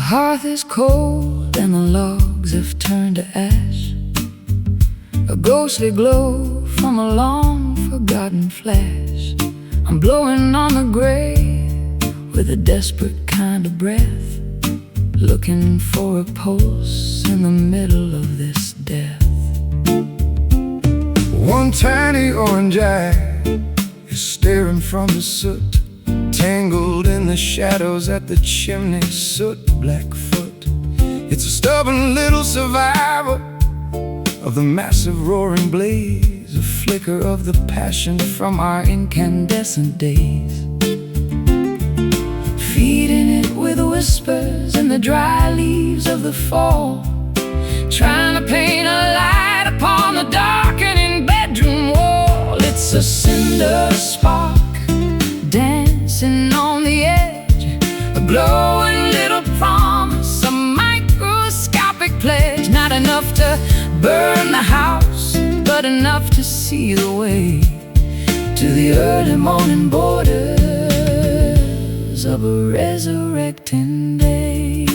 hearth is cold and the logs have turned to ash, a ghostly glow from a long-forgotten flash. I'm blowing on the grave with a desperate kind of breath, looking for a pulse in the middle of this death. One tiny orange eye is staring from the soot, tangled in the shadows at the chimney, soot Blackfoot. It's a stubborn little survivor of the massive roaring blaze, a flicker of the passion from our incandescent days. Feeding it with whispers in the dry leaves of the fall, trying to paint a light upon the darkening bedroom wall. It's a cinder spark dancing on the edge, a glowing little promise, a microscopic pledge. Not enough to burn the house, but enough to see the way to the early morning borders of a resurrecting day.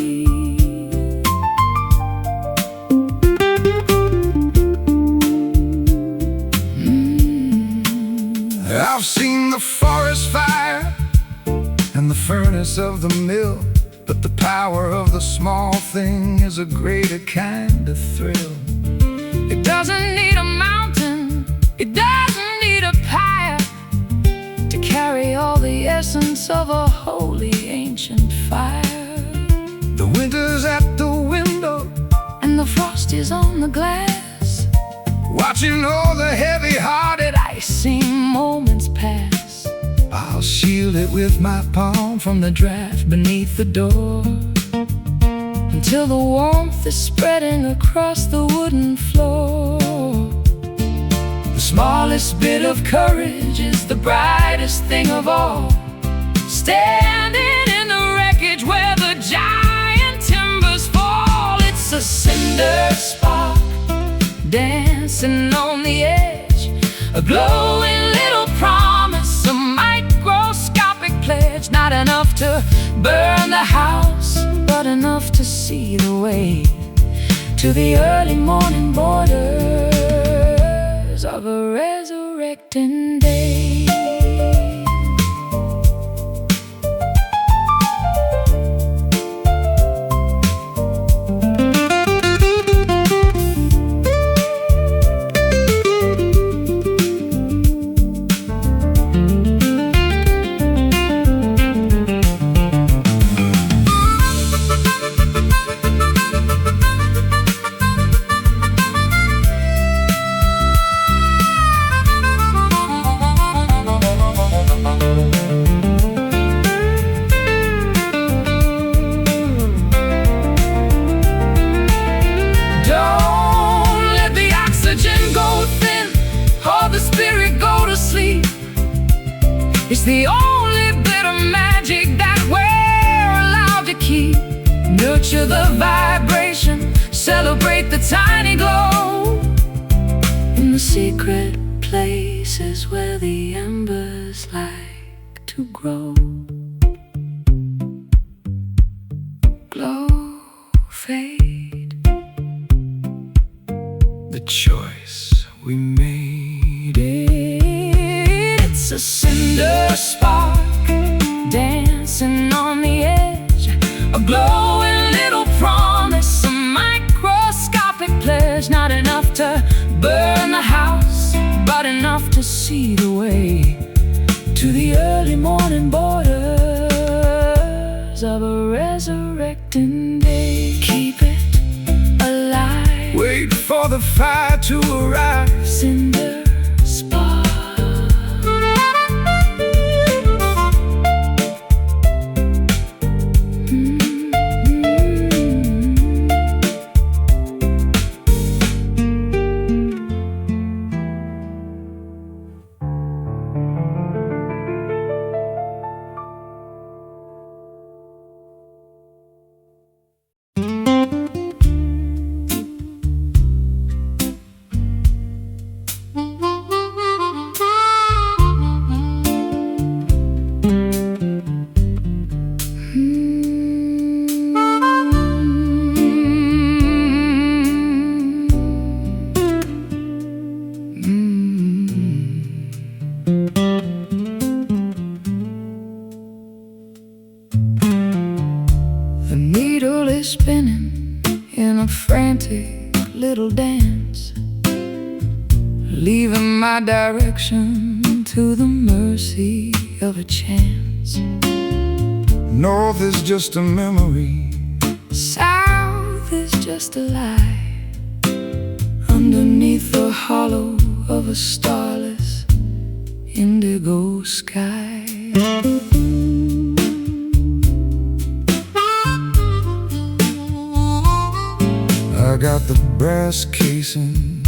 I've seen the forest fire and the furnace of the mill, but the power of the small thing is a greater kind of thrill. It doesn't need a mountain, it doesn't need a pyre to carry all the essence of a holy ancient fire. The winter's at the window and the frost is on the glass, watching all the heavy-hearted icing moments pass. I'll shield it with my palm from the draft beneath the door, until the warmth is spreading across the wooden floor. The smallest bit of courage is the brightest thing of all, standing in the wreckage where the giant timbers fall. It's a cinder spark dancing on the edge, a glowing little promise, a microscopic pledge. Not enough to burn the house, but enough to see the way to the early morning borders of a resurrecting day. It's the only bit of magic that we're allowed to keep. Nurture the vibration, celebrate the tiny glow in the secret places where the embers like to grow. Glow, fade, the choice we made it's a cinder spark dancing on the edge, a glowing little promise, a microscopic pledge. Not enough to burn the house, but enough to see the way to the early morning borders of a resurrecting day. Keep it alive, wait for the fire to arrive. Cinder spark. spinning in a frantic little dance, leaving my direction to the mercy of a chance. North is just a memory, south is just a lie, underneath the hollow of a starless indigo sky. I got the brass casing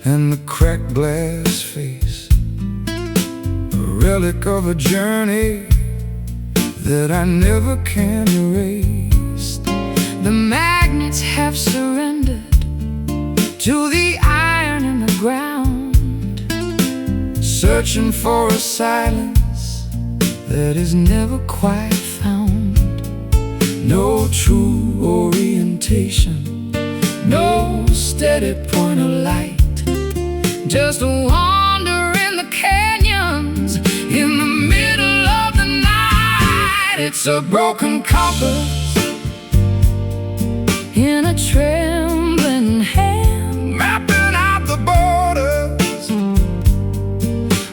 and the cracked glass face, a relic of a journey that I never can erase. The magnets have surrendered to the iron in the ground, searching for a silence that is never quite found. No true orientation, no steady point of light, just a wander in the canyons in the middle of the night. It's a broken compass in a trembling hand, mapping out the borders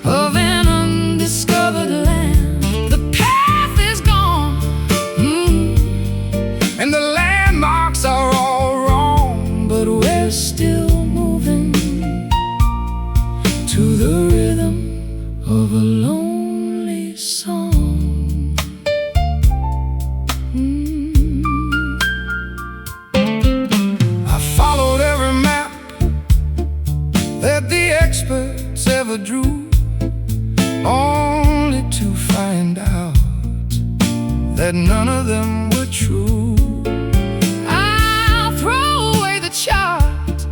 of an undiscovered land. The path is gone, and the landmarks are all wrong, but we're still moving to the rhythm of a lonely song. I followed every map that the experts ever drew, only to find out that none of them were true. I'll throw away the chart,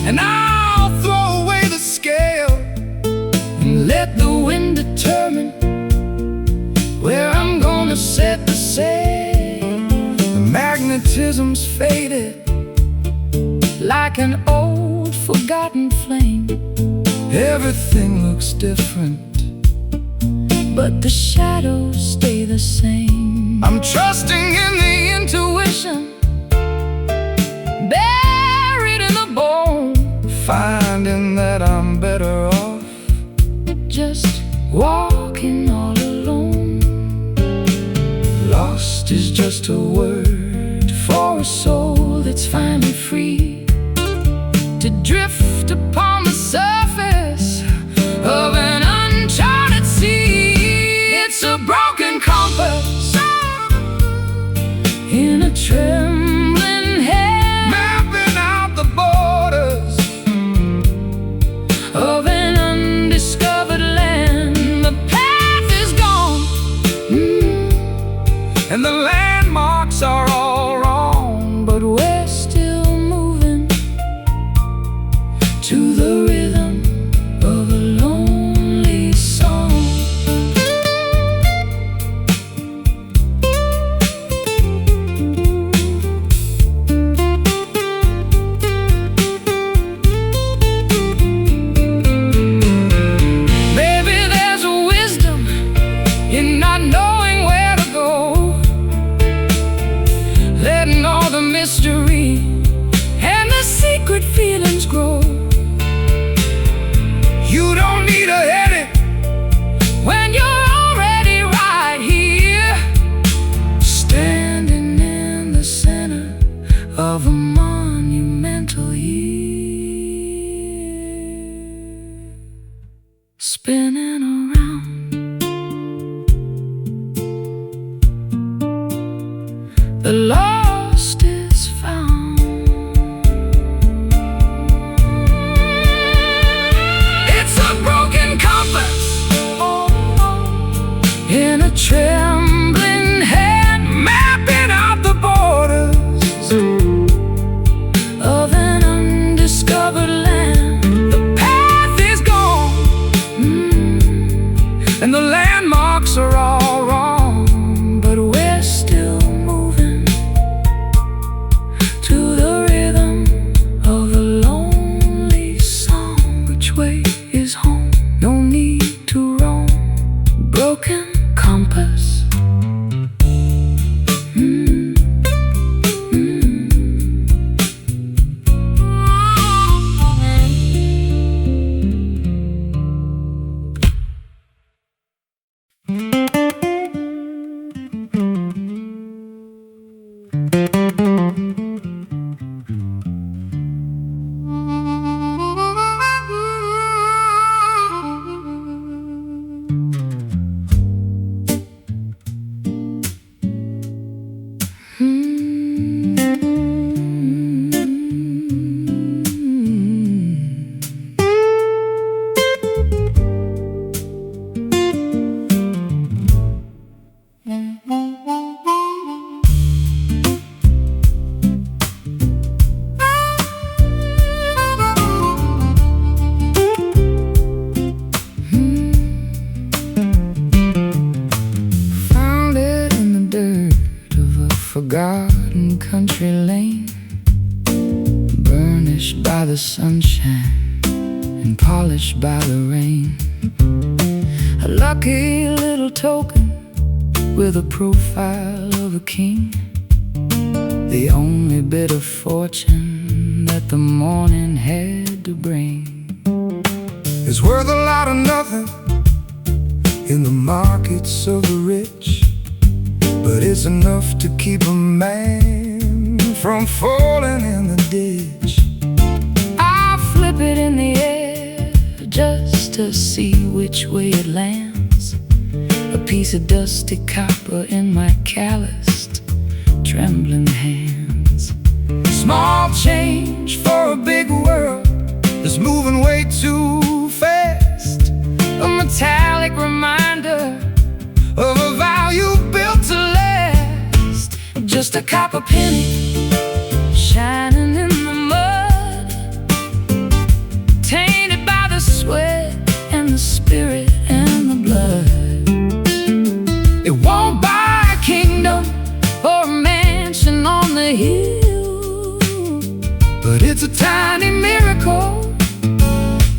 and I'll throw away the scale, and let the wind determine where I'm gonna set the sail. The magnetism's faded like an old forgotten flame. Everything looks different, but the shadows stay the same. I'm trusting in the intuition buried in the bone, finding that I'm better off just walking all alone. Lost is just a word for a soul that's finally free to drift upon the surface of an uncharted sea. It's a broken compass in a trembling hand, mapping out the borders of an undiscovered land. The path is gone, and the landmarks are all wrong, but we're still moving to the rhythm of a lonely song. Maybe there's a wisdom in not knowing where to go, letting all the mystery and the secret feelings grow. You don't need a headache when you're already right here, standing in the center of a monumental year, spinning around. The lost is found. It's a broken compass in a trembling hand, mapping out the borders of an undiscovered land. The path is gone, and the landmarks are all wrong, but we're still moving to the rhythm of a lonely song. Which way is home? No need to roam. Broken compass. washed by the rain. A lucky little token with a profile of a king. The only bit of fortune that the morning had to bring is worth a lot of nothing in the markets of the rich, but it's enough to keep a man from falling in the ditch. I flip it in the air just to see which way it lands. A piece of dusty copper in my calloused, trembling hands. Small change for a big world that's moving way too fast. A metallic reminder of a value built to last. Just a copper penny shining in the mud, tainted by the sweat and the spirit and the blood. It won't buy a kingdom or a mansion on the hill, but it's a tiny miracle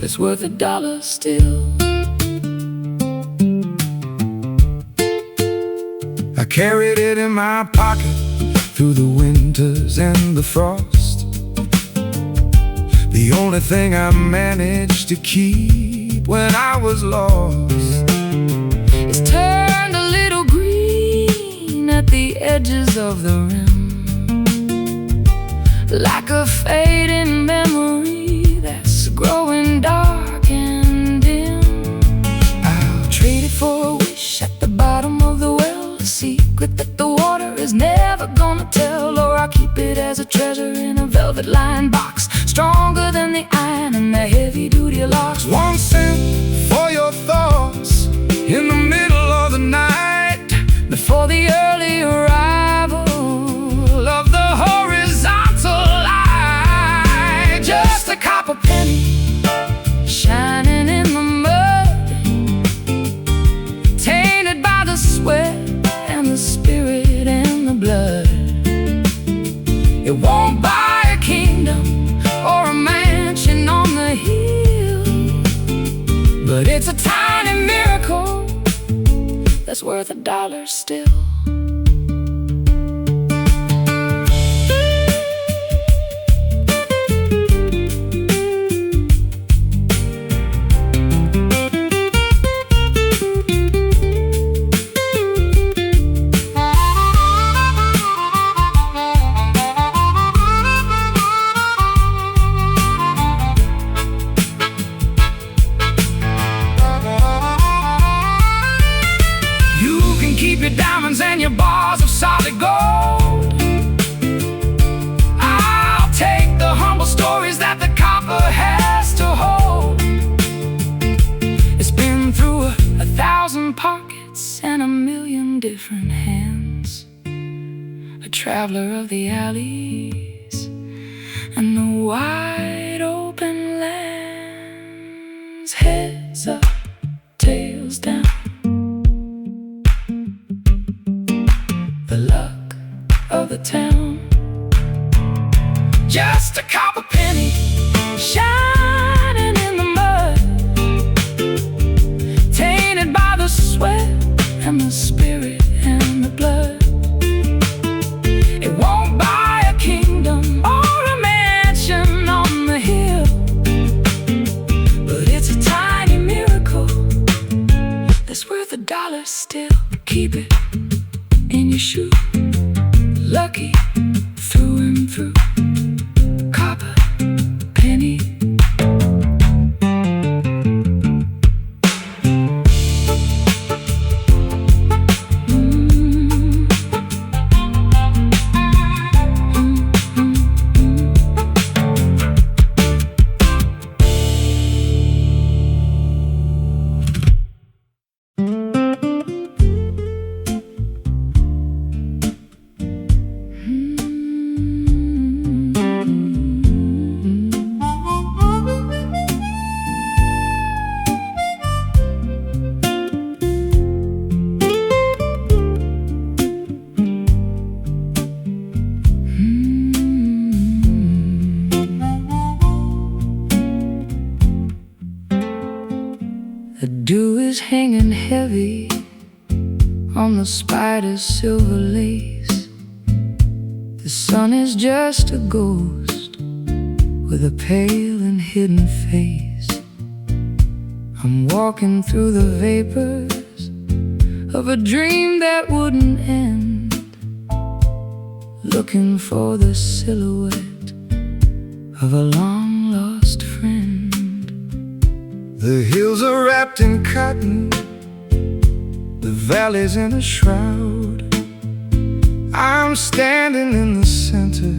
that's worth $1 still. I carried it in my pocket through the winters and the frost. The only thing I managed to keep when I was lost. It's turned a little green at the edges of the rim, like a fading memory that's growing dark and dim. I'll trade it for a wish at the bottom of the well, a secret that the water is never gonna tell. Or I'll keep it as a treasure in a velvet-lined box, stronger than the iron and the heavy-duty locks. 1 cent for your thoughts in the middle of the night, before the early arrival of the horizontal light. Just a copper penny shining in the mud, tainted by the sweat and the spirit and the blood. It won't buy a kingdom or a mansion on the hill, but it's a tiny miracle that's worth $1 still. Keep your diamonds and your bars of solid gold. I'll take the humble stories that the copper has to hold. It's been through 1,000 pockets and 1,000,000 different hands, a traveler of the alleys and the wide open lands. Heads up, tails down, the luck of the town. Just a copper penny shining in the mud, tainted by the sweat and the spirit and the blood. It won't buy a kingdom or a mansion on the hill, but it's a tiny miracle that's worth $1 still. Keep it in your shoe, lucky through and through. Copper penny. is hanging heavy on the spider's silver lace. The sun is just a ghost with a pale and hidden face. I'm walking through the vapors of a dream that wouldn't end, looking for the silhouette of a long-lost friend. The hills are wrapped in cotton, the valley's in a shroud. I'm standing in the center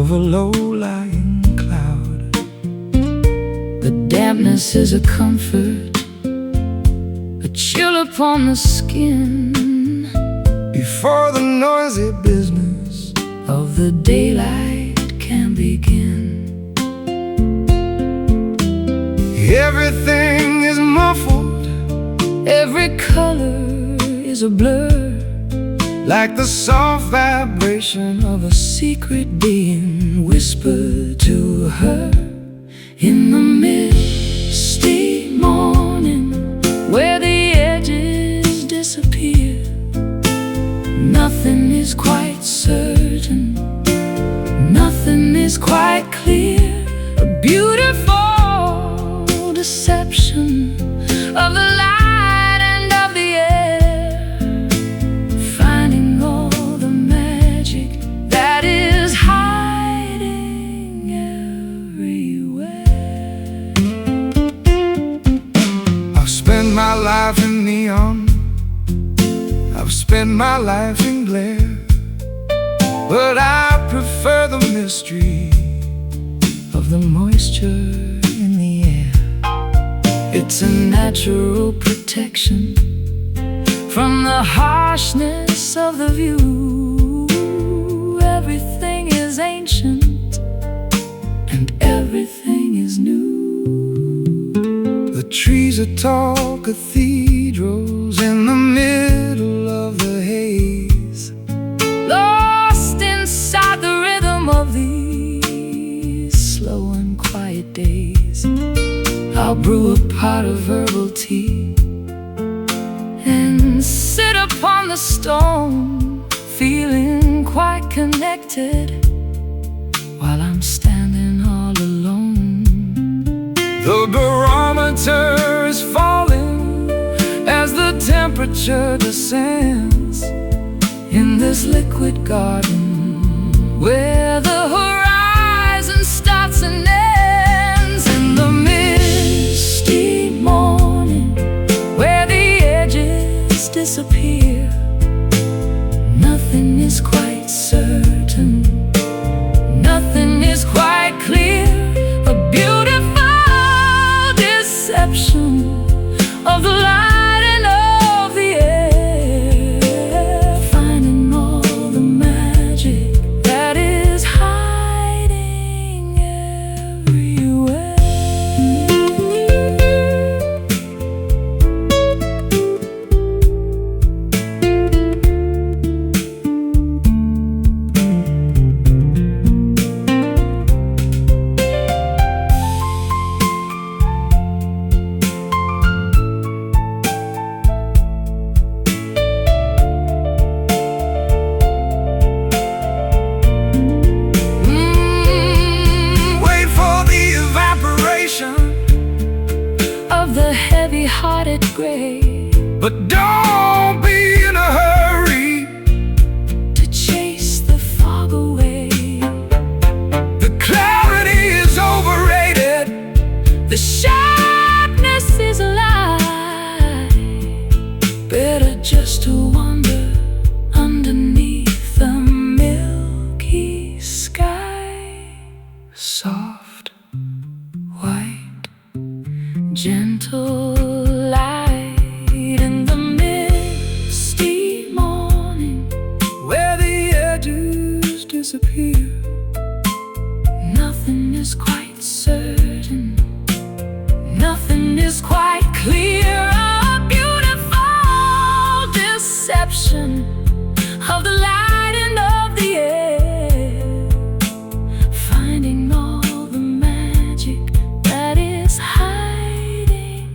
of a low-lying cloud. The dampness is a comfort, a chill upon the skin, before the noisy business of the daylight can begin. Everything is muffled, every color is a blur, like the soft vibration of a secret being whispered to her. In the misty morning, where the edges disappear, nothing is quite certain, nothing is quite clear. A beautiful deception of the light and of the air, finding all the magic that is hiding everywhere. I've spent my life in neon, I've spent my life in glare, but I prefer the mystery of the moisture in the air. It's a natural protection from the harshness of the view. Everything is ancient and everything is new. The trees are tall cathedrals in the middle of the haze, lost inside the rhythm of these slow and quiet days. I'll brew a pot of herbal tea and sit upon the stone, feeling quite connected while I'm standing all alone. The barometer is falling as the temperature descends in this liquid garden where the horizon starts and ends. In the misty morning, where the edges disappear, nothing is quite certain, nothing is quite clear. A beautiful deception of the light and of the air, finding all the magic that is hiding everywhere. Wait for the evaporation of the heavy-hearted gray, but don't be in a hurry to chase the fog away. The clarity is overrated, the sharpness is a lie. Better just to wander underneath the milky sky. Soft, white, gentle light in the misty morning, where the edges disappear. Nothing is quite certain, nothing is quite clear. A beautiful deception of the light and of the air, finding all the magic that is hiding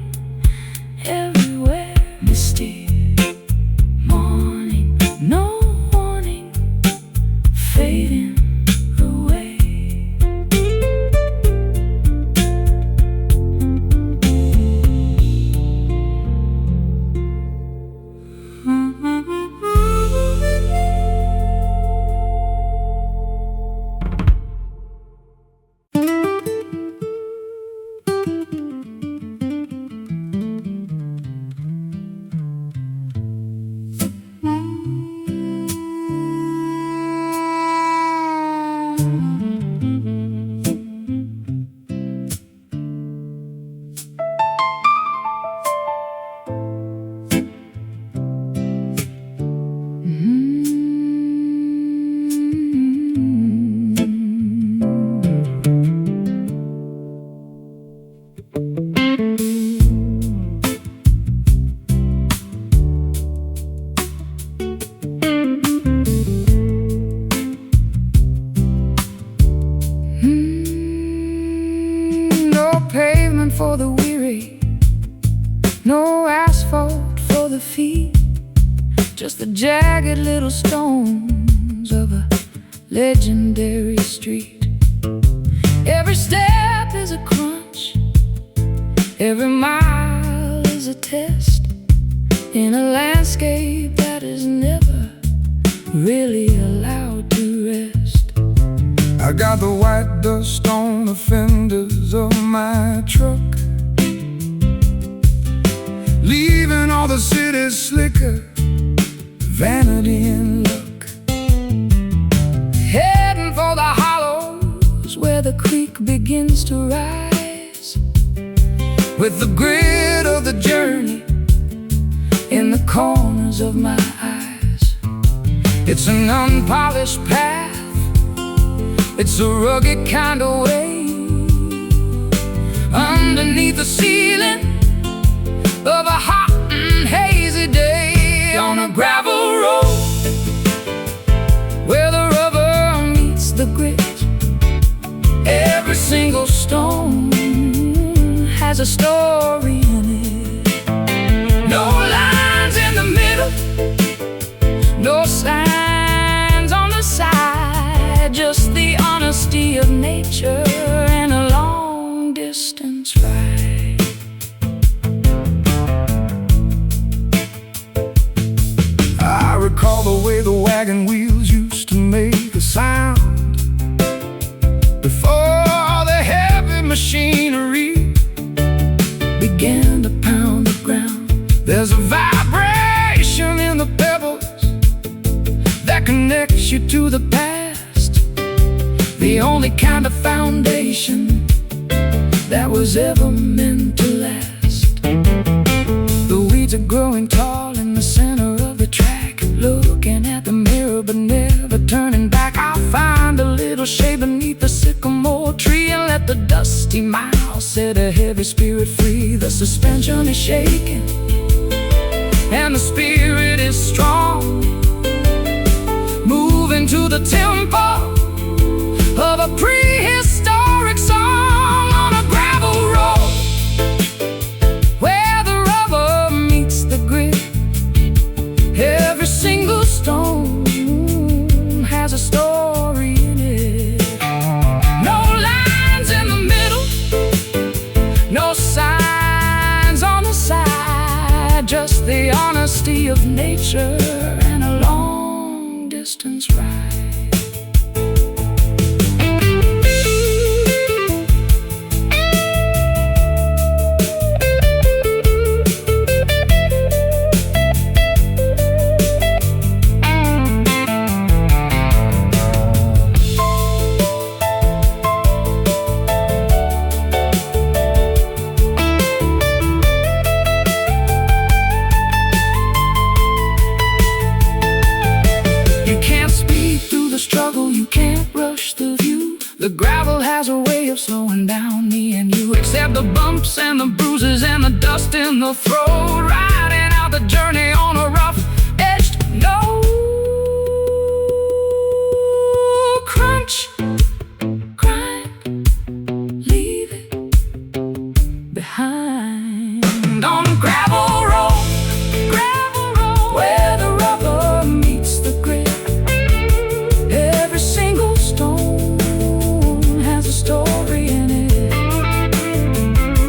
the feet, just the jagged little stones of a legendary street. Every step is a crunch, every mile is a test, in a landscape that is never really allowed to rest. I got the white dust on the fenders of my truck, leaving all the city's slicker, vanity and luck. Heading for the hollows where the creek begins to rise, with the grit of the journey in the corners of my eyes. It's an unpolished path, it's a rugged kind of way, underneath the ceiling of a hot and hazy day, on a gravel road where the rubber meets the grit. Every single stone has a story in it. No lines in the middle, no signs on the side, just the honesty of nature and a long distance ride. I recall the way the wagon wheels used to make a sound before the heavy machinery began to pound the ground. There's a vibration in the pebbles that connects you to the past, the only kind of foundation that was ever meant to last. The weeds are growing tall in the center of the track, looking at the mirror but never turning back. I'll find a little shade beneath the sycamore tree and let the dusty mile set a heavy spirit free. The suspension is shaking and the spirit is strong, moving to the tempo of a prehistoric song, on a gravel road where the rubber meets the grit. Every single stone has a story in it. No lines in the middle, no signs on the side, just the honesty of nature and a long distance ride. The gravel has a way of slowing down me and you, accept the bumps and the bruises and the dust in the throat, riding out the journey on a rough-edged note. Crunch, grind, leave it behind, on a gravel road where the rubber meets the grit. Every single stone has a story in it.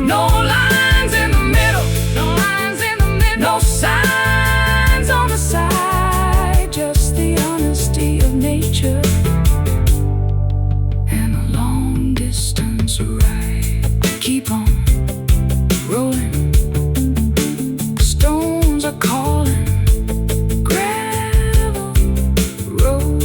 No lines in the middle, no signs on the side, just the honesty of nature and a long distance ride. Keep on rolling, stones are calling, gravel road.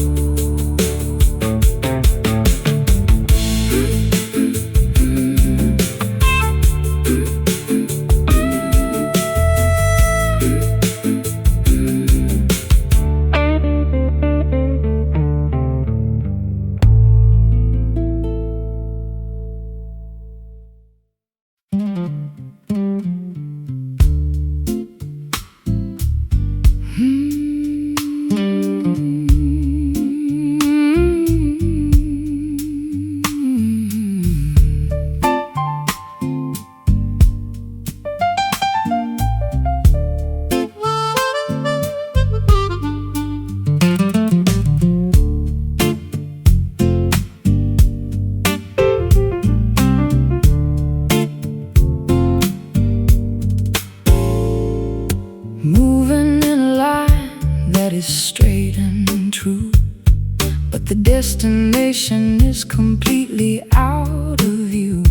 that is straight and true, but the destination is completely out of view,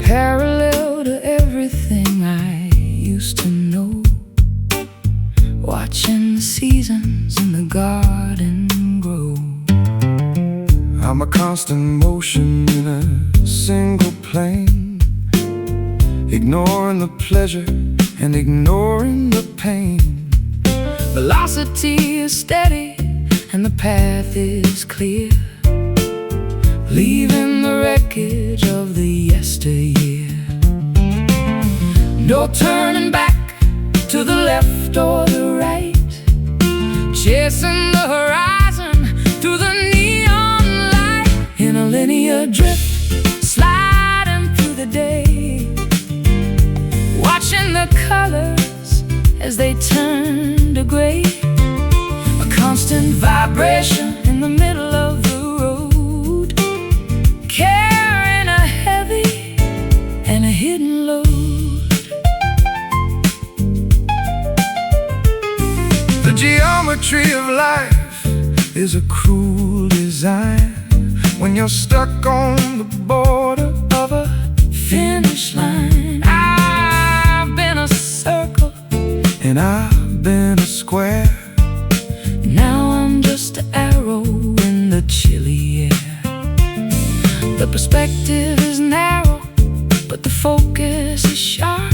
parallel to everything I used to know. Watching the seasons in the garden grow. I'm a constant motion in a single plane, ignoring the pleasure and ignoring the pain. Velocity is steady and the path is clear, leaving the wreckage of the yesteryear. No turning back to the left or the right, chasing the horizon through the neon light. In a linear drift, sliding through the day, watching the colors as they turn to gray. A constant vibration in the middle of the road, carrying a heavy and a hidden load. The geometry of life is a cruel design when you're stuck on the border of a finish line. I've been a circle and I've been a square, now I'm just an arrow in the chilly air. The perspective is narrow, but the focus is sharp.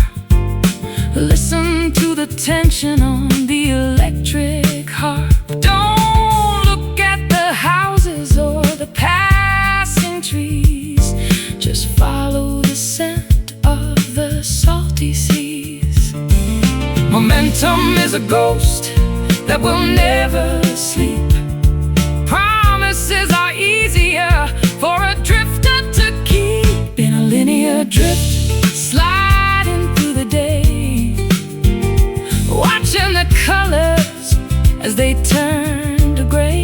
Listen to the tension on the electric harp. Don't look at the houses or the passing trees, just follow the scent of the salty seas. Momentum is a ghost that will never sleep. Promises are easier for a drifter to keep. In a linear drift, sliding through the day, watching the colors as they turn to gray.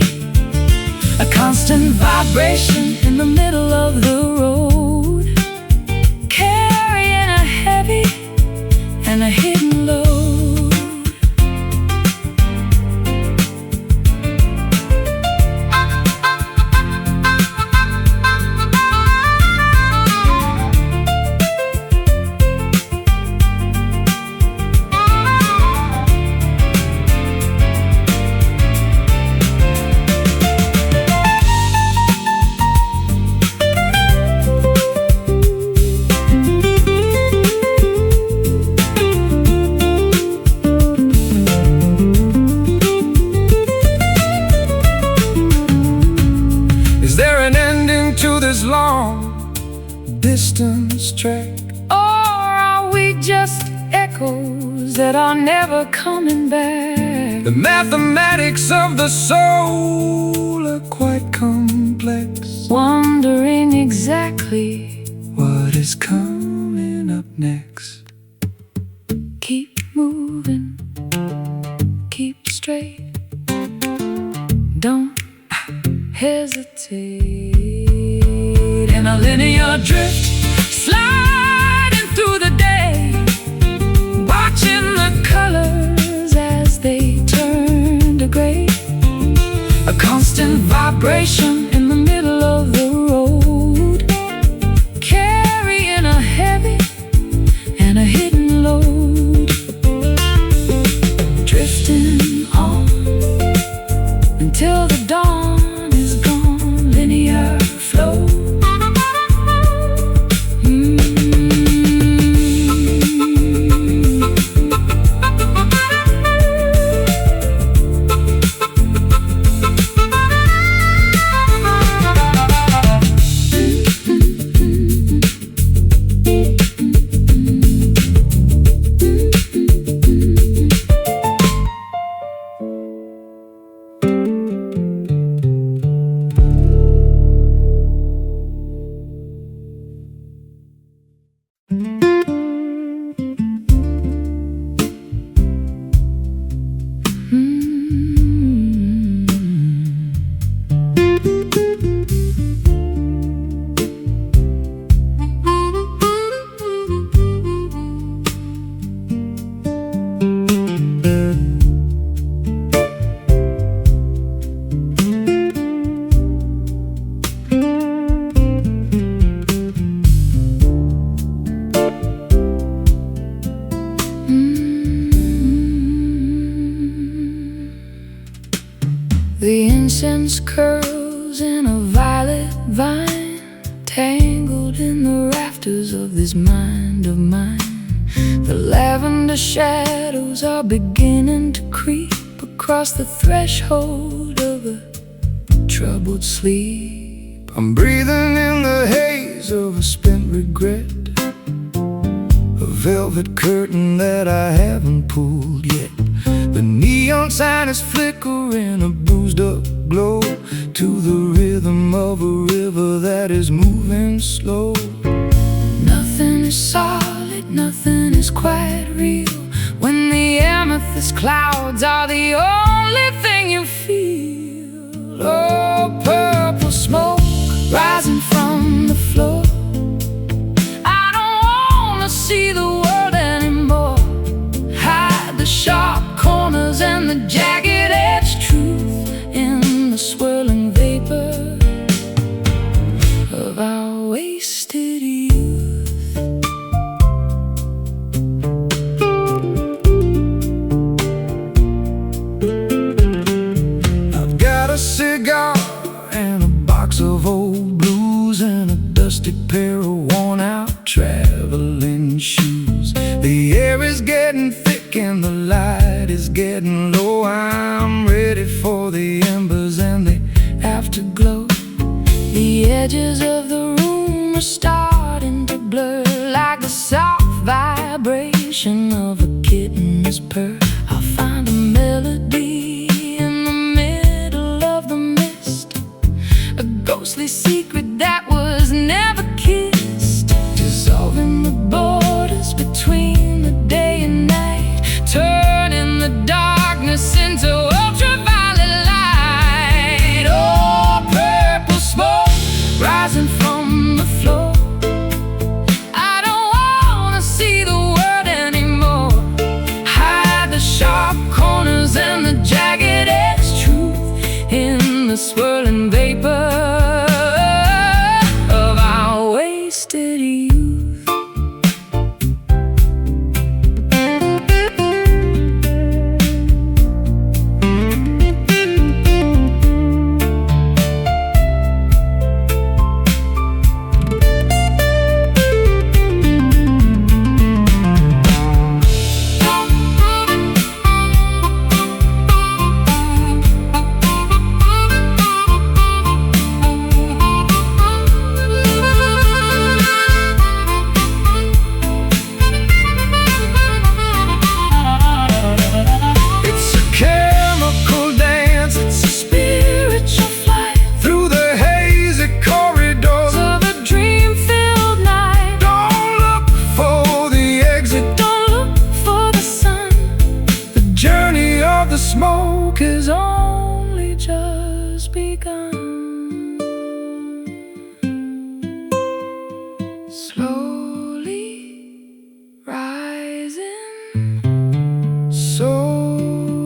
A constant vibration in the middle of the road, carrying a heavy and a hidden load. This long distance trek, or are we just echoes that are never coming back? The mathematics of the soul are quite complex, wondering exactly what is coming up next. Keep moving, keep straight, don't hesitate. In a linear drift, sliding through the day, watching the colors as they turn to gray. A constant vibration in the middle of the road, carrying a heavy and a hidden load. Drifting on until the dawn is gone. Linear flow. The incense curls in a violet vine, tangled in the rafters of this mind of mine. The lavender shadows are beginning to creep across the threshold of a troubled sleep. I'm breathing in the haze of a spent regret, a velvet curtain that I haven't pulled yet. The neon sign is flickering a bruised up glow to the rhythm of a river that is moving slow. Nothing is solid, nothing is quite real when the amethyst clouds are the only thing you feel. Oh, purple smoke rising from the floor. I don't wanna see the world anymore. Hide the sharp corners and the jagged edge truth in the swirling vapor of our wasted youth. I've got a cigar and a box of old blues and a dusty pair of worn out traveling shoes. The air is getting thick and the light is getting low. I'm ready for the embers and the afterglow. The edges of the room are starting to blur like the soft vibration of a kitten's purr. I'll find a melody in the middle of the mist, a ghostly secret that was never kissed, dissolving the borders between the day and night, turning the darkness into ultraviolet light. Oh, purple smoke rising from the floor. I don't wanna see the world anymore. Hide the sharp corners and the jagged edge truth in the swirling vapor of our wasted youth. The smoke has only just begun. Slowly rising, soul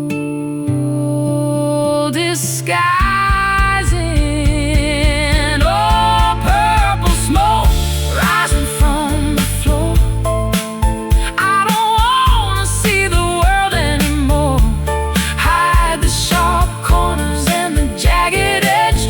disguising. Oh, purple smoke rising from the floor. I don't wanna see the world anymore. Hide the sharp corners and the jagged edge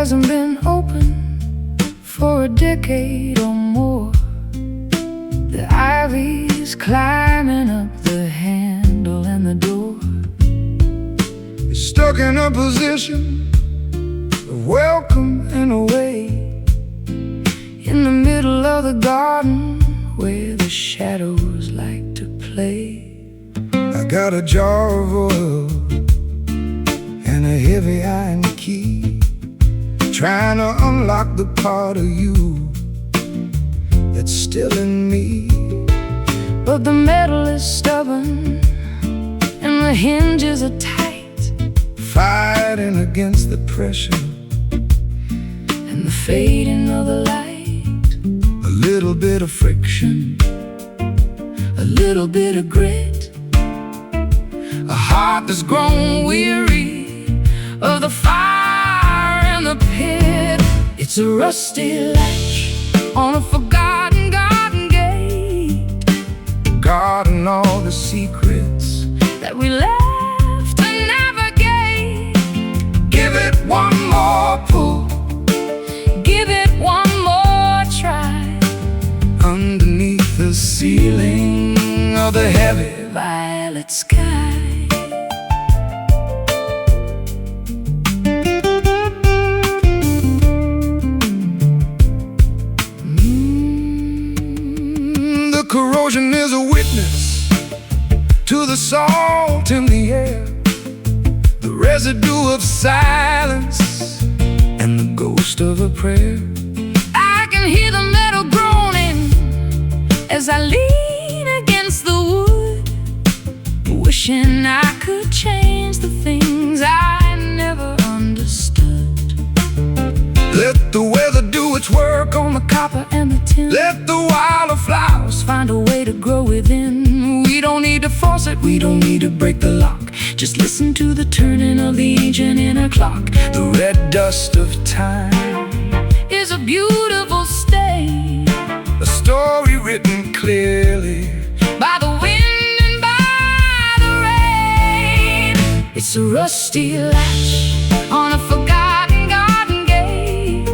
hasn't been open for a decade or more. The ivy's climbing up the handle and the door is stuck in a position of welcome and away, in the middle of the garden where the shadows like to play. I got a jar of oil and a heavy iron key, trying to unlock the part of you that's still in me. But the metal is stubborn and the hinges are tight, fighting against the pressure and the fading of the light. A little bit of friction, a little bit of grit, a heart that's grown weary of the fire and the pit. It's a rusty latch on a forgotten garden gate, guarding all the secrets that we left to navigate. Give it one more pull, give it one more try, underneath the ceiling of the heavy violet sky. The corrosion is a witness to the salt in the air, the residue of silence and the ghost of a prayer. I can hear the metal groaning as I lean against the wood, wishing I could change the things I never understood. Let the weather do its work on the copper and the tin. Let the wildflowers find a way to grow within. We don't need to force it, we don't need to break the lock. Just listen to the turning of the ancient inner clock. The red dust of time is a beautiful stain, a story written clearly by the wind and by the rain. It's a rusty latch on a forgotten garden gate,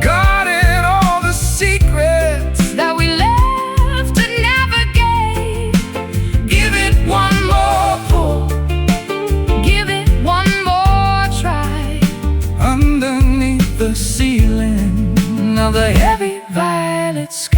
guarding all the secrets that we left to navigate. Give it one more pull, give it one more try, underneath the ceiling of the heavy violet sky.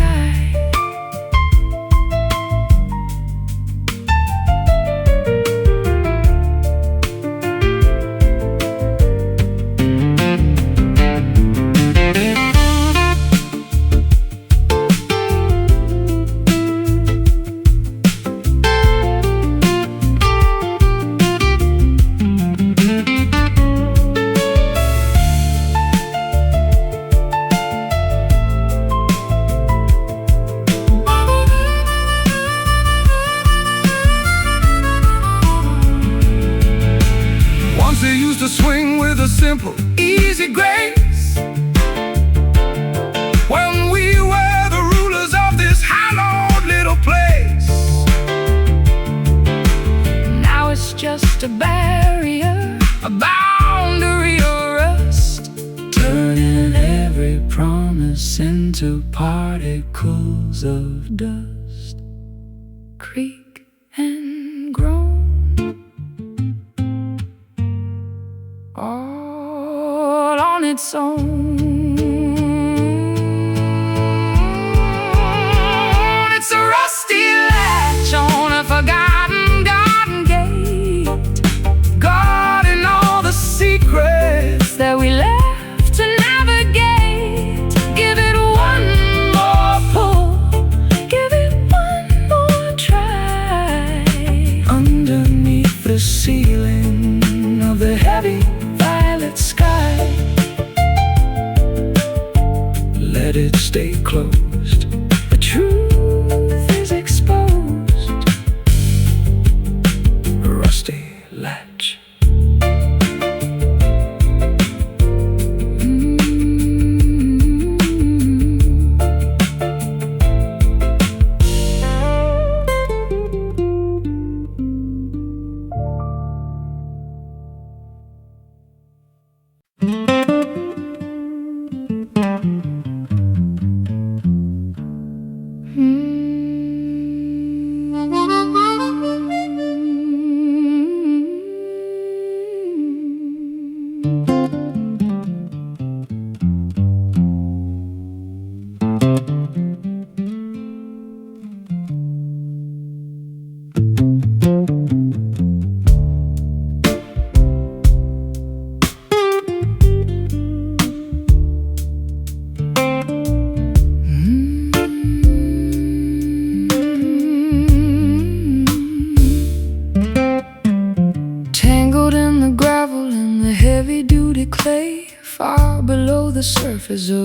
They used to swing with a simple, easy grace, when we were the rulers of this hallowed little place. Now it's just a barrier, a boundary of rust, turning every promise into particles of dust. Creak and groan, all on its own. It's a rusty latch on a forgotten garden gate, guarding all the secrets that we left to navigate. Give it one more pull, give it one more try, underneath the ceiling of the heavy violet sky. Let it stay closed, the truth is exposed. Rusty latch.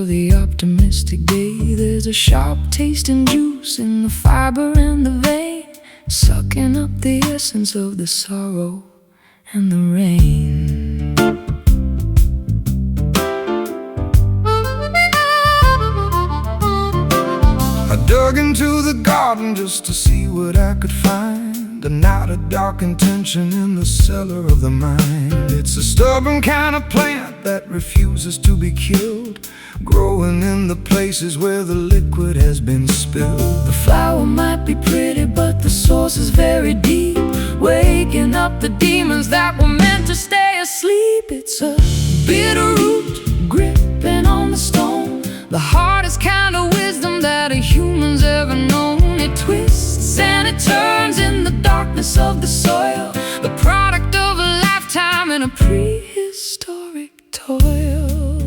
for the optimistic day. There's a sharp taste and juice in the fiber and the vein, sucking up the essence of the sorrow and the rain. I dug into the garden just to see what I could find, and not a dark intention in the cellar of the mind. It's a stubborn kind of plant that refuses to be killed, growing in the places where the liquid has been spilled. The flower might be pretty, but the source is very deep, waking up the demons that were meant to stay asleep. It's a bitter root gripping on the stone, the hardest kind of wisdom that a human's ever known. It twists and it turns in the darkness of the soil, the product of a lifetime in a prehistoric toil.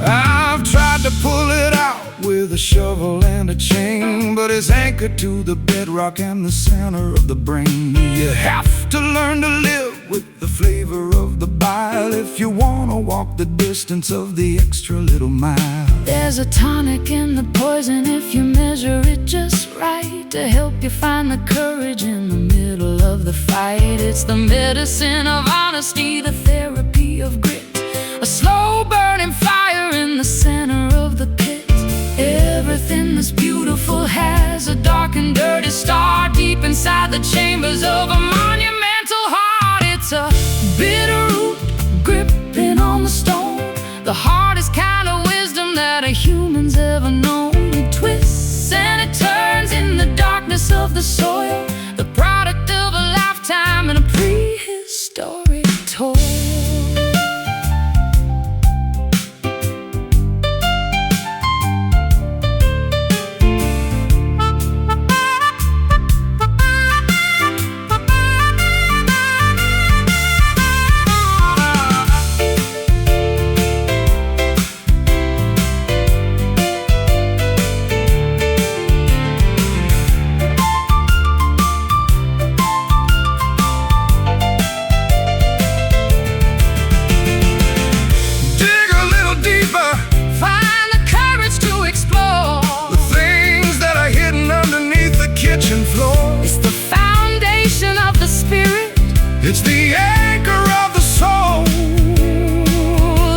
I've tried to pull it out with a shovel and a chain, but it's anchored to the bedrock and the center of the brain. You have to learn to live with the flavor of the bile if you wanna walk the distance of the extra little mile. There's a tonic in the poison if you measure it just right, to help you find the courage in the middle of the fight. It's the medicine of honesty, the therapy of grit, a slow burning fire in the center of the pit. Everything that's beautiful has a dark and dirty star deep inside the chambers of a monumental heart. It's a bitter root gripping on the stone, the hardest kind of wisdom that a human's ever known. It twists and it turns in the darkness of the soil, the product of a lifetime in a prehistoric toil. It's the anchor of the soul,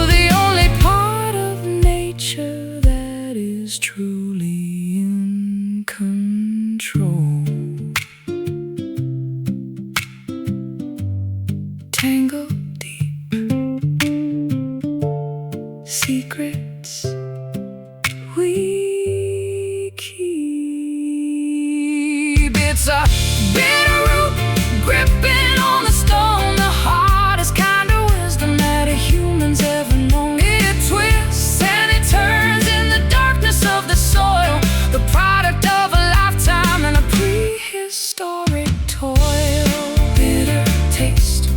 the only part of nature that is truly in control. Tangled deep, secrets we keep. It's a bitter root gripping on the stone, the hardest kind of wisdom that a human's ever known. It twists and it turns in the darkness of the soil, the product of a lifetime in a prehistoric toil. Bitter taste,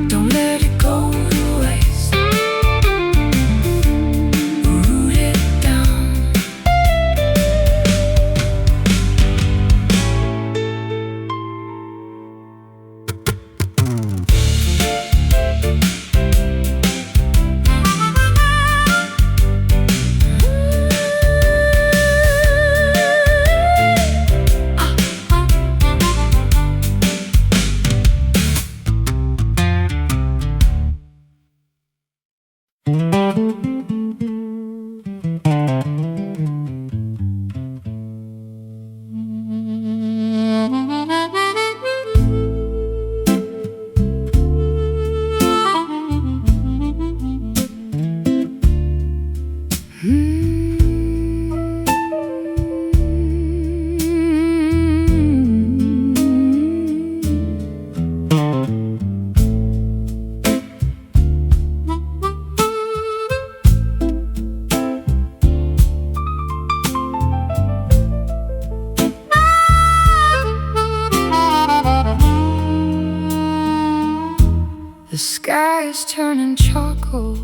don't let it go to waste. Root it down. The sky is turning charcoal,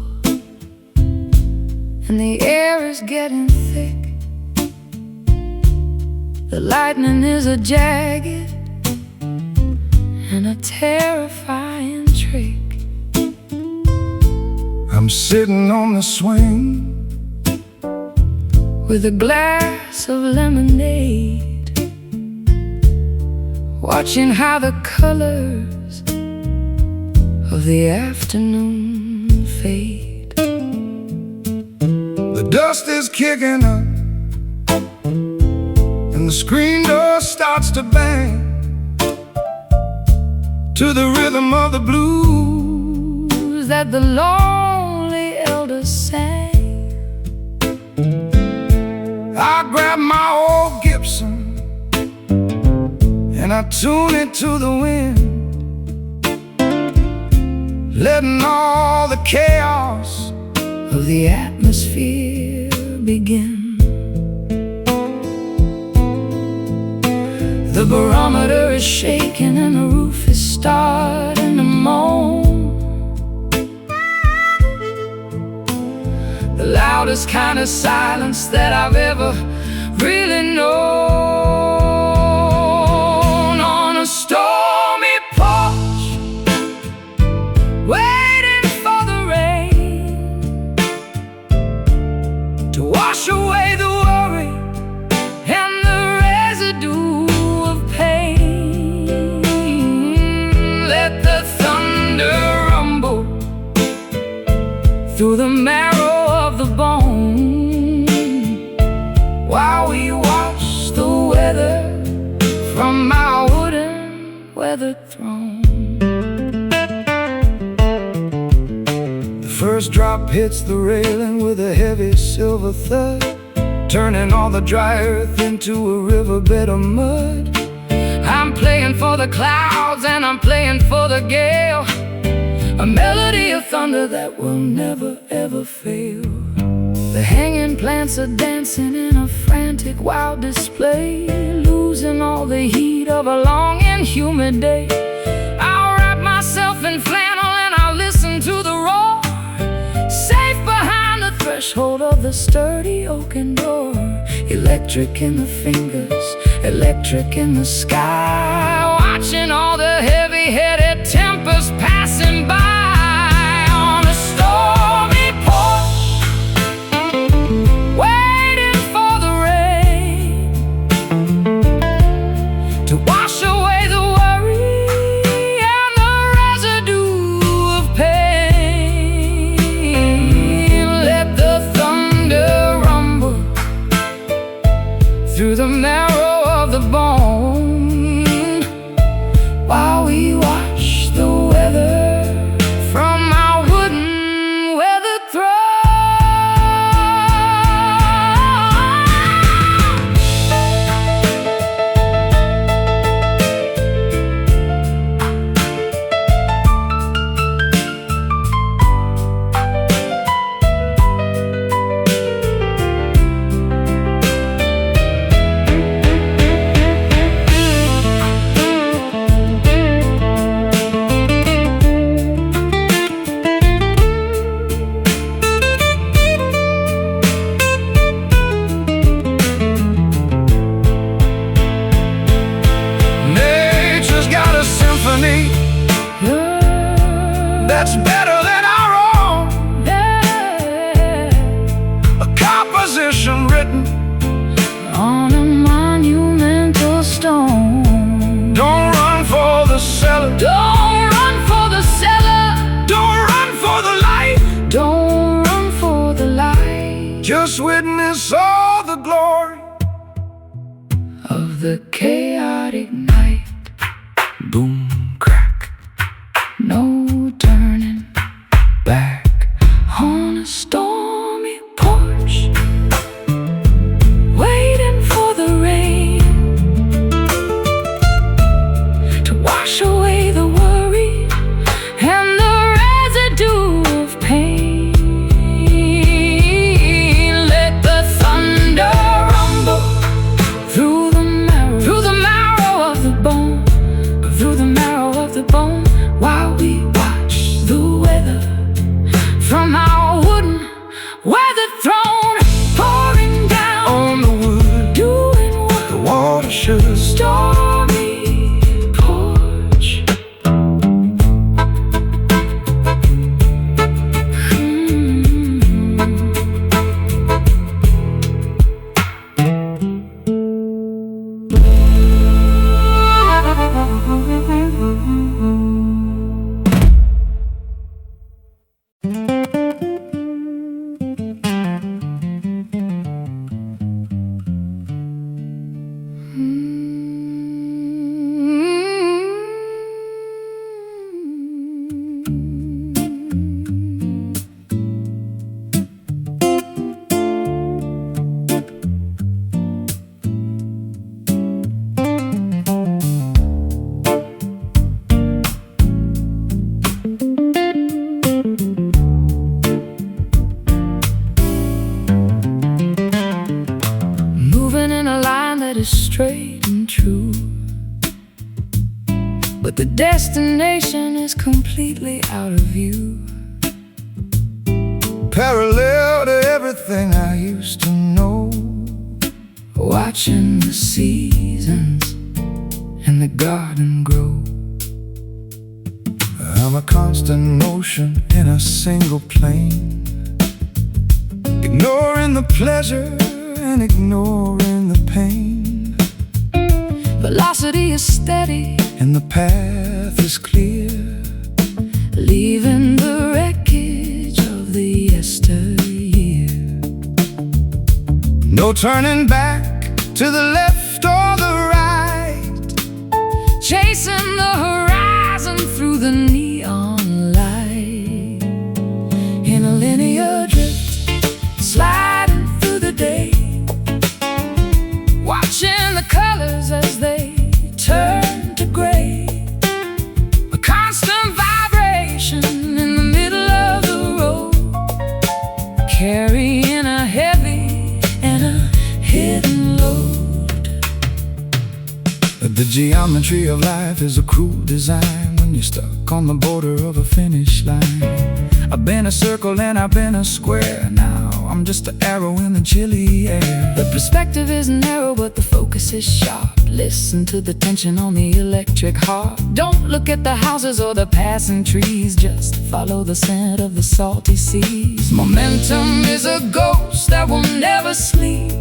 and the air is getting thick. The lightning is a jagged and a terrifying trick. I'm sitting on the swing with a glass of lemonade, watching how the colors of the afternoon fade. The dust is kicking up and the screen door starts to bang to the rhythm of the blues that the lonely elders sang. I grab my old Gibson and I tune it to the wind, letting all the chaos of the atmosphere begin. The barometer is shaking and the roof is starting to moan. The loudest kind of silence that I've ever really known. On a stormy porch, waiting for the rain to wash away the worry and the residue of pain. Let the thunder rumble through the marrow of the bone, while we watch the weather from our wooden weather throne. The first drop hits the railing with a heavy silver thud, turning all the dry earth into a riverbed of mud. I'm playing for the clouds and I'm playing for the gale, a melody of thunder that will never ever fail. The hanging plants are dancing in a frantic wild display, losing all the heat of a long and humid day. I'll wrap myself in flannel and I'll listen to the roar, safe behind the threshold of the sturdy oaken door. Electric in the fingers, electric in the sky, watching all the heavy-headed tempers passing by. On a stormy porch, waiting for the rain to wash away the worry and the residue of pain. Let the thunder rumble through the marrow of the bone, while we watch the weather from our wooden weather throne. That's better than our own, a composition written on a monumental stone. Don't run for the cellar, don't run for the cellar, don't run for the light, don't run for the light. Just witness all the glory of the chaotic night. Boom, crack, no turning The destination is completely out of view, parallel to everything I used to know. Watching the seasons and the garden grow. I'm a constant motion in a single plane, ignoring the pleasure and ignoring the pain. Velocity is steady and the path is clear, leaving the wreckage of the yesteryear. No turning back to the left or the right, chasing the horizon through the neon light. In a linear drift, sliding through the day, watching the colors as they turn to gray. A constant vibration in the middle of the road, carrying a heavy and a hidden load. The geometry of life is a cruel design when you're stuck on the border of a finish line. I've been a circle and I've been a square. Now I'm just an arrow in the chilly air. The perspective is narrow but the focus is sharp. Listen to the tension on the electric harp. Don't look at the houses or the passing trees, just follow the scent of the salty seas. Momentum is a ghost that will never sleep.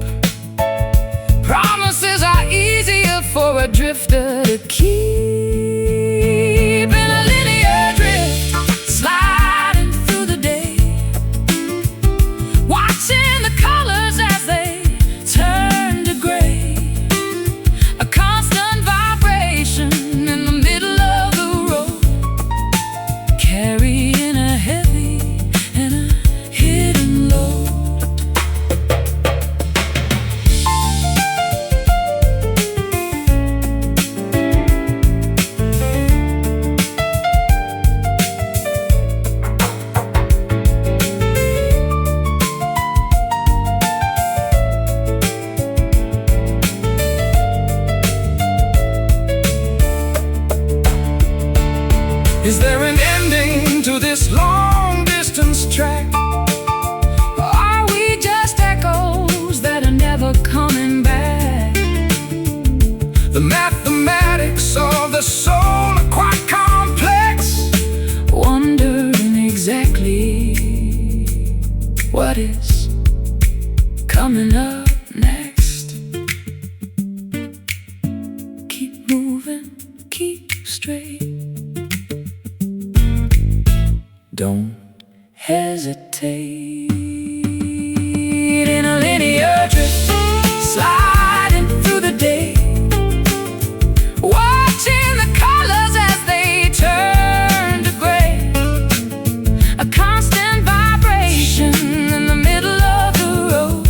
Promises are easier for a drifter to keep. In a linear drift, sliding through the day, watching the colors as they turn to gray. A constant vibration in the middle of the road, carrying a heavy and a hidden load. Is there an ending to this long-distance track? Or are we just echoes that are never coming back? The mathematics of the soul are quite complex, wondering exactly what is coming up next. Keep moving, keep straight. Don't hesitate. In a linear drift, sliding through the day, watching the colors as they turn to gray. A constant vibration in the middle of the road,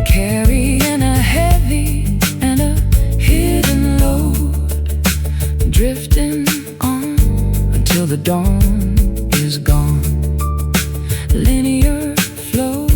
carrying a heavy and a hidden load. Drifting on until the dawn is gone. Linear flow.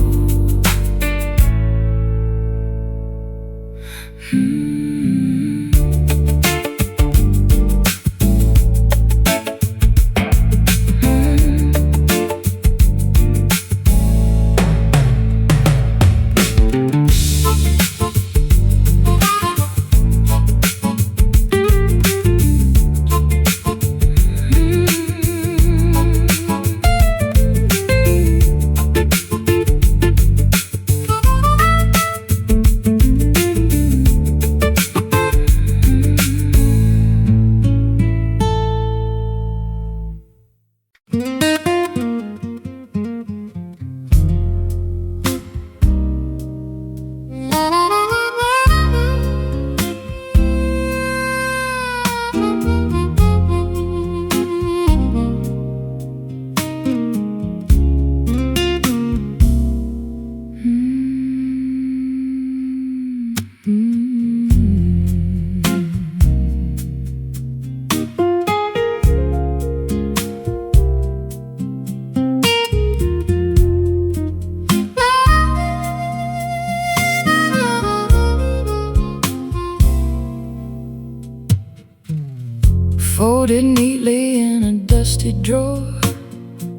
in a dusty drawer,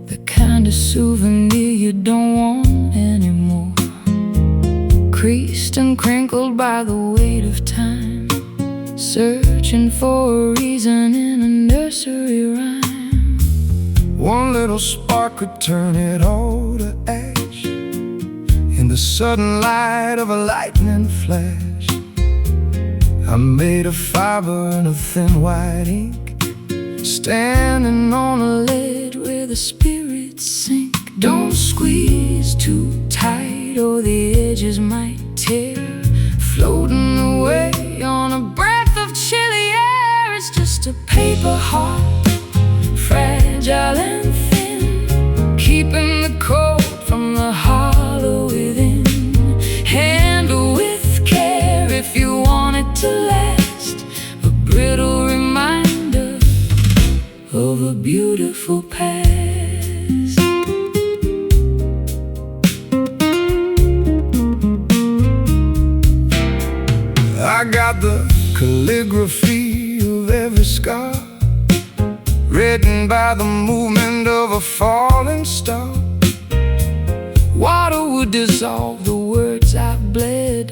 the kind of souvenir you don't want anymore. Creased and crinkled by the weight of time, searching for a reason in a nursery rhyme. One little spark could turn it all to ash in the sudden light of a lightning flash. I'm made of fiber and a thin white ink, standing on a ledge where the spirits sink. Don't squeeze too tight or the edges might tear, floating away on a breath of chilly air. It's just a paper heart, fragile and thin, keeping the cold from the hollow within. Handle with care if you want it to last, a brittle reminder of a beautiful past. I got the calligraphy of every scar, written by the movement of a falling star. Water would dissolve the words I bled,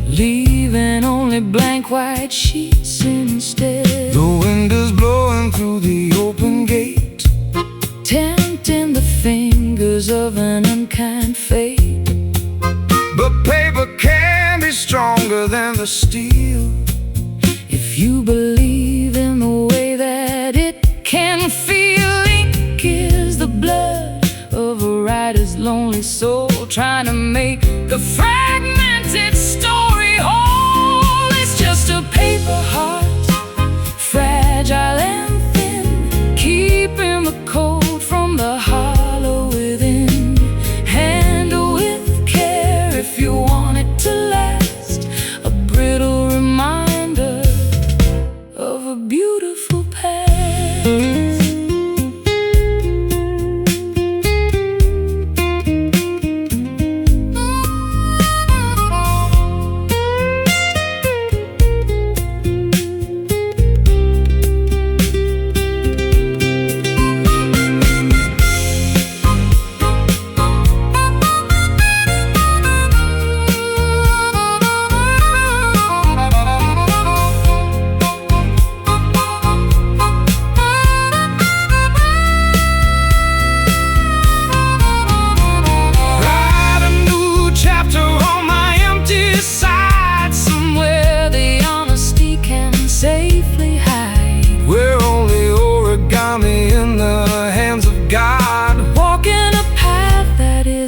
leaving only blank white sheets instead. The wind is blowing through the open gate, tempting the fingers of an unkind fate. But paper can be stronger than the steel, if you believe in the way that it can feel. Ink is the blood of a writer's lonely soul, trying to make the fragmented story whole. It's just a paper heart, fragile and thin, keeping the cold from the hollow within. Handle with care if you want it to last, a brittle reminder of a beautiful past.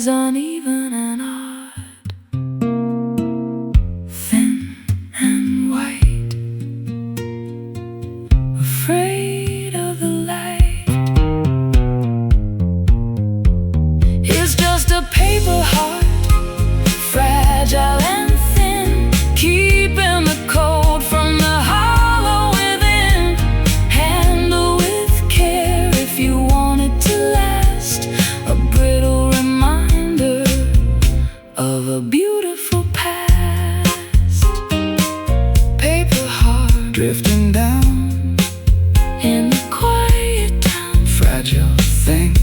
Uneven and odd, thin and white, afraid of the light. It's just a paper heart, fragile and thin, keeping the cold from the hollow within. Handle with care if you want it to last, a brittle of a beautiful past. Paper heart drifting down in the quiet town, fragile thing.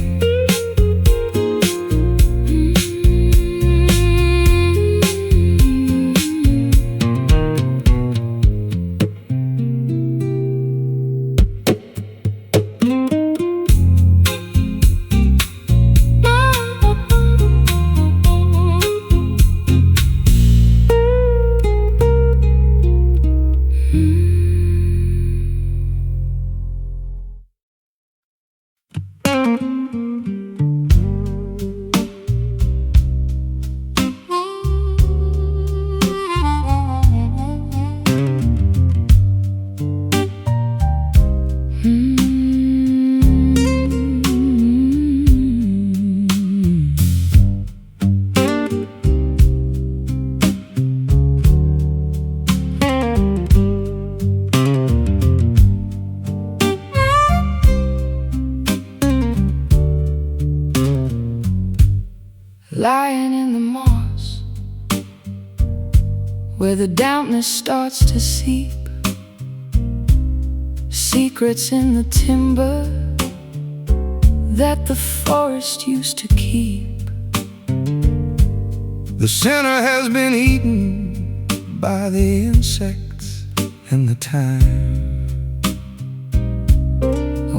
Lying in the moss, where the dampness starts to seep, secrets in the timber, that the forest used to keep. The center has been eaten by the insects and the time.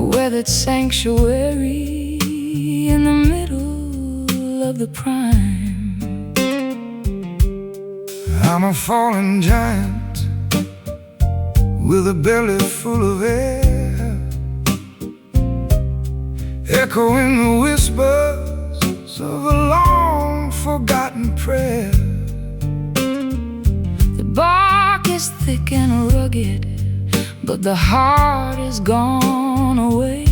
A weathered sanctuary in the middle of the prime. I'm a fallen giant with a belly full of air, echoing the whispers of a long-forgotten prayer. The bark is thick and rugged, but the heart is gone away.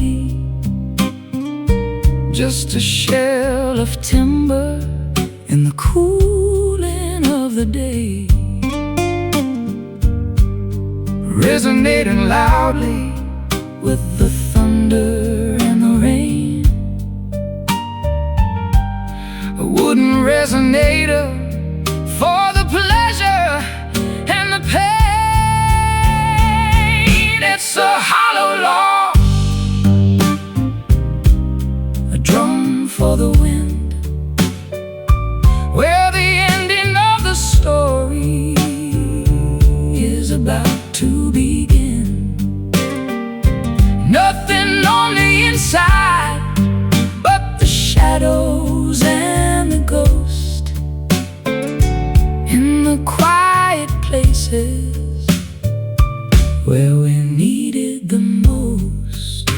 Just a shell of timber in the cooling of the day, resonating loudly with the thunder and the rain. A wooden resonator for the pleasure and the pain. It's a hollow log, a drum for the wind, where the ending of the story is about to begin. Nothing on the inside but the shadows and the ghost in the quiet places where we needed the most.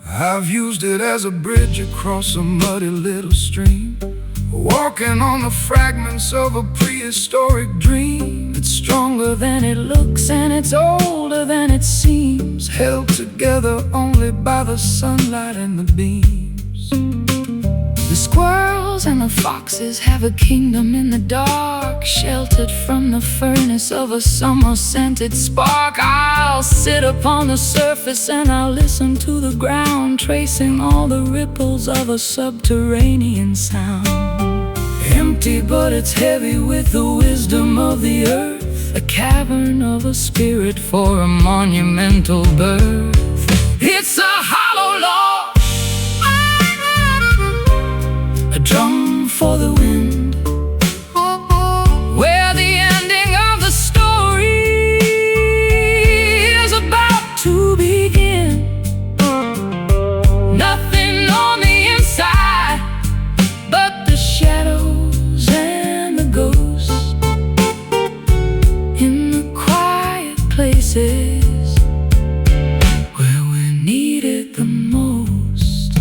I've used it as a bridge across a muddy little stream, walking on the fragments of a prehistoric dream. It's stronger than it looks and it's older than it seems, held together only by the sunlight and the beams. The squirrels and the foxes have a kingdom in the dark, sheltered from the furnace of a summer-scented spark. I'll sit upon the surface and I'll listen to the ground, tracing all the ripples of a subterranean sound. Empty, but it's heavy with the wisdom of the earth, a cavern of a spirit for a monumental birth. It's a hollow log, a drum for the wind, where the ending of the story is about to begin. Nothing on the inside but the shadows and the ghosts in the quiet places where we needed the most.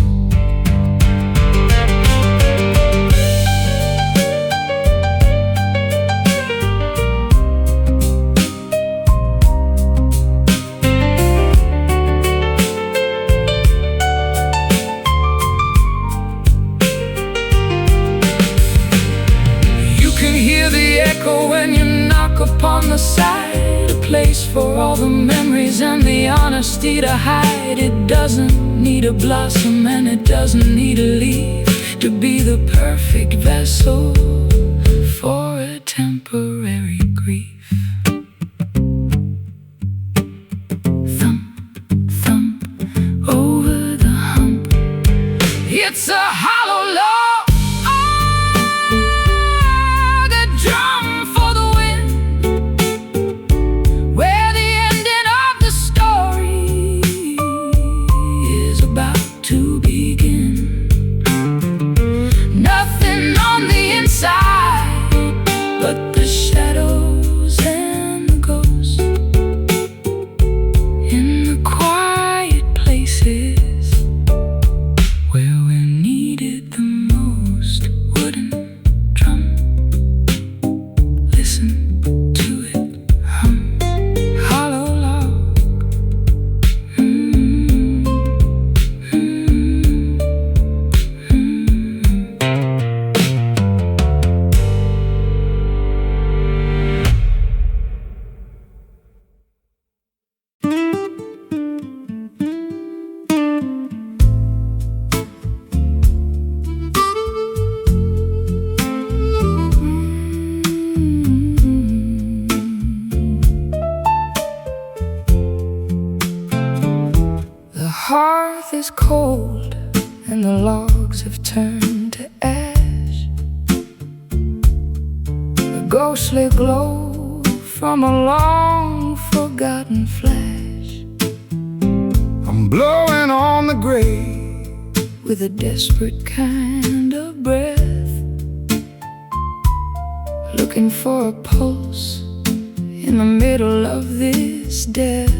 You can hear the echo when you knock upon the side, a place for all the memories and the honesty to hide. It doesn't need a blossom and it doesn't need a leaf to be the perfect vessel for a temporary grief. Thump, thump, over the hump. It's a hollow log, a drum for the wind, where the ending of the story is about to begin. Nothing on the inside but the shadows and the ghosts in the quiet places where we needed the most. Wooden drum, listen to it hum. Hollow log, hearth is cold and the logs have turned to ash. The ghostly glow from a long forgotten flash. I'm blowing on the grave with a desperate kind of breath, looking for a pulse in the middle of this death.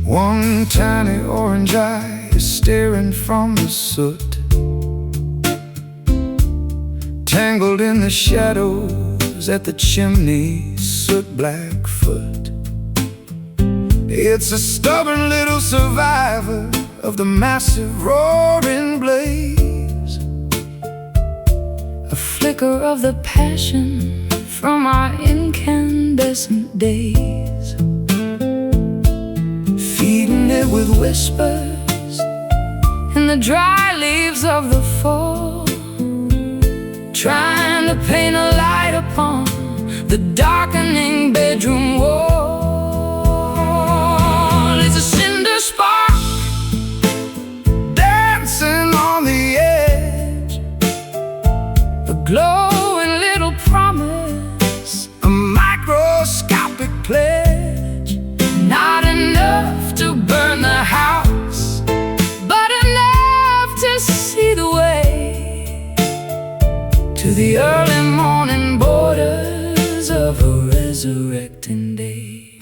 One tiny orange eye is staring from the soot, tangled in the shadows at the chimney's soot-black foot. It's a stubborn little survivor of the massive roaring blaze, a flicker of the passion from our incandescent days, feeding it with whispers in the dry leaves of the fall, trying to paint a light upon the darkening bedroom wall. It's a cinder spark dancing on the edge, a glowing little promise, a microscopic pledge. Not enough to burn the house, but enough to see the way to the early morning borders of a resurrecting day.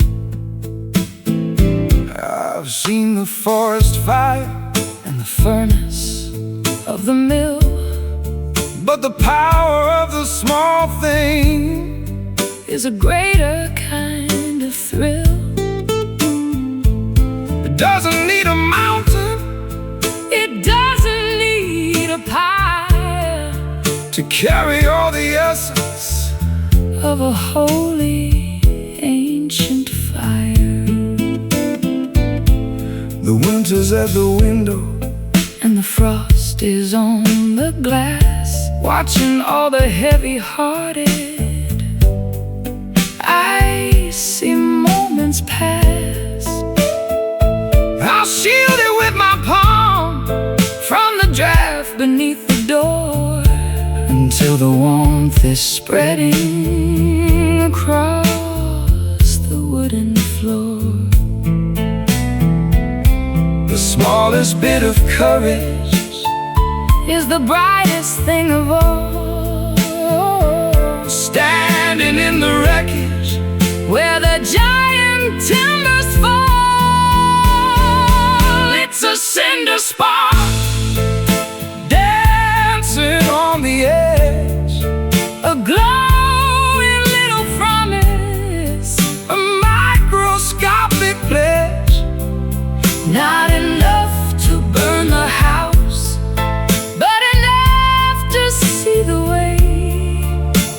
I've seen the forest fire and the furnace of the mill, but the power of the small thing is a greater kind of thrill. It doesn't need a mountain, it doesn't need a pile to carry all the essence of a holy ancient fire. The winter's at the window and the frost is on the glass, watching all the heavy-hearted icy moments pass. I'll shield it with my palm from the draft beneath the door, until the warmth is spreading across the wooden floor. The smallest bit of courage is the brightest thing of all, standing in the wreckage where the giant timbers fall. It's a cinder spark dancing on the edge, a glowing little promise, a microscopic pledge. Not enough to burn the house, but enough to see the way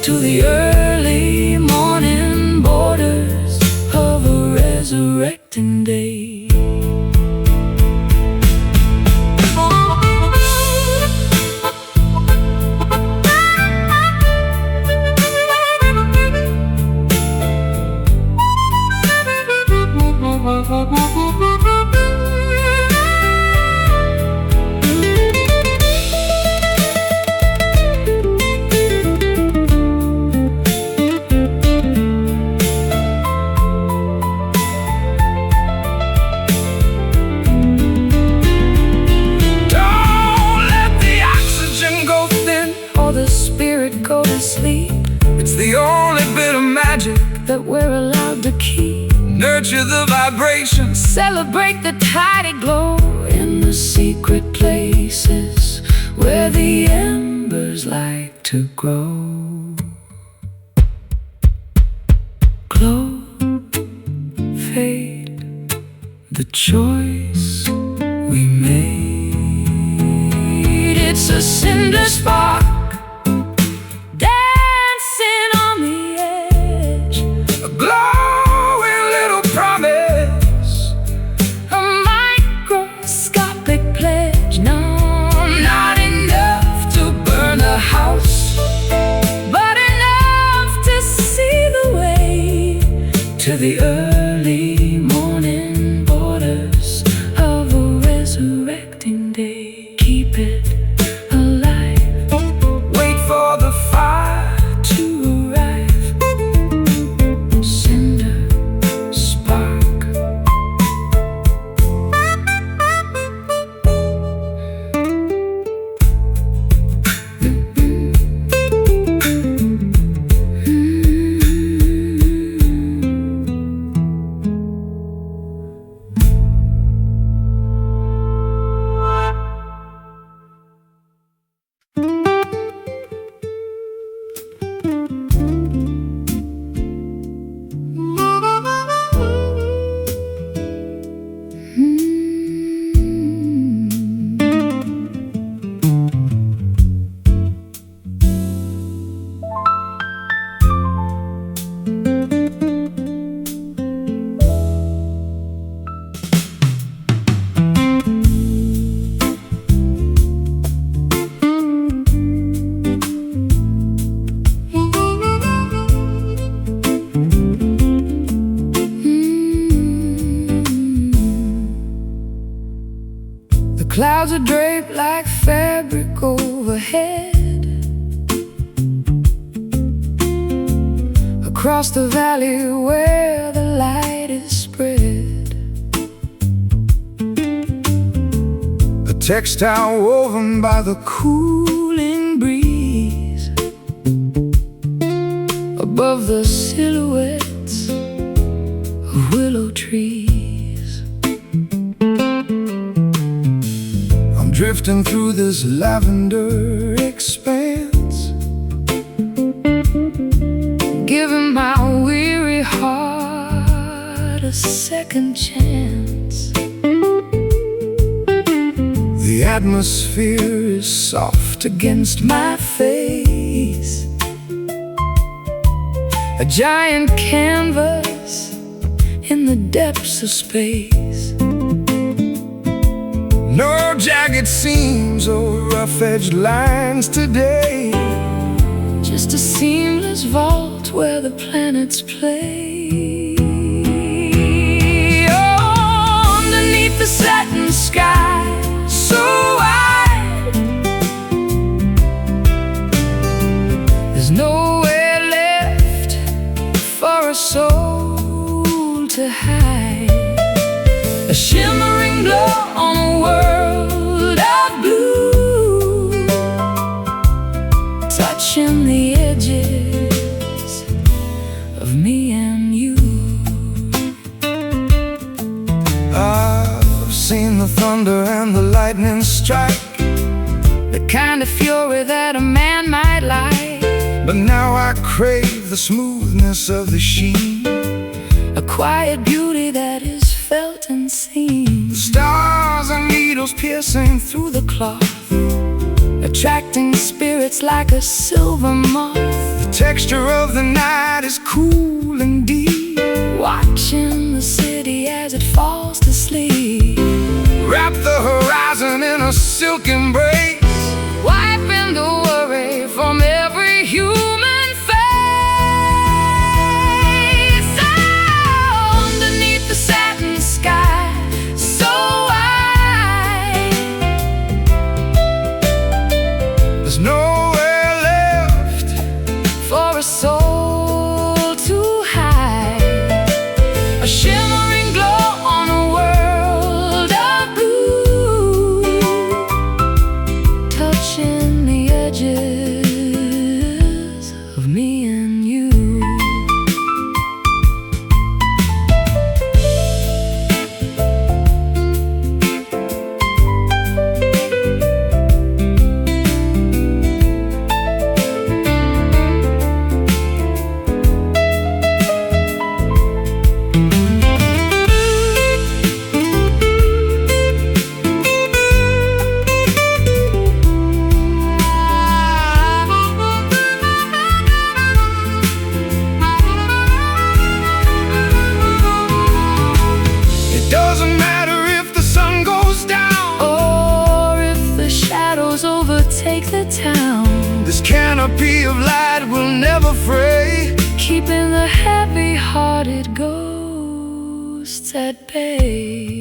to the early morning borders of a resurrecting day. Go to sleep. It's the only bit of magic that we're allowed to keep. Nurture the vibrations, celebrate the tidy glow in the secret places where the embers like to grow. Glow, fade, the choice we made. It's a cinder spark dancing on the edge, a glowing little promise, a microscopic pledge. No, not enough to burn the house, but enough to see the way to the early morning boy. clouds are draped like fabric overhead. Across the valley where the light is spread, a textile woven by the cooling breeze, above the silhouettes of willow trees. I'm drifting through this lavender expanse, giving my weary heart a second chance. The atmosphere is soft against my face, a giant canvas in the depths of space. No jagged seams or rough-edged lines today, just a seamless vault where the planets play. Oh, underneath the satin sky so wide, there's nowhere left for a soul to hide. A shimmering glow on a world of blue, touching the edges of me and you. I've seen the thunder and the lightning strike, the kind of fury that a man might like. But now I crave the smoothness of the sheen, a quiet beauty that is felt and seen. The stars are needles piercing through the cloth, attracting spirits like a silver moth. The texture of the night is cool and deep, watching the city as it falls to sleep. Wrap the horizon in a silk embrace, wiping the worry from every human face. Oh, underneath the satin sky so wide, there's nowhere left for a soul to hide. A shimmering glow on a world of blue, touching the edges of me and you. It doesn't matter if the sun goes down or if the shadows overtake the town. This canopy of light will never fray, keeping the heavy-hearted ghosts at bay.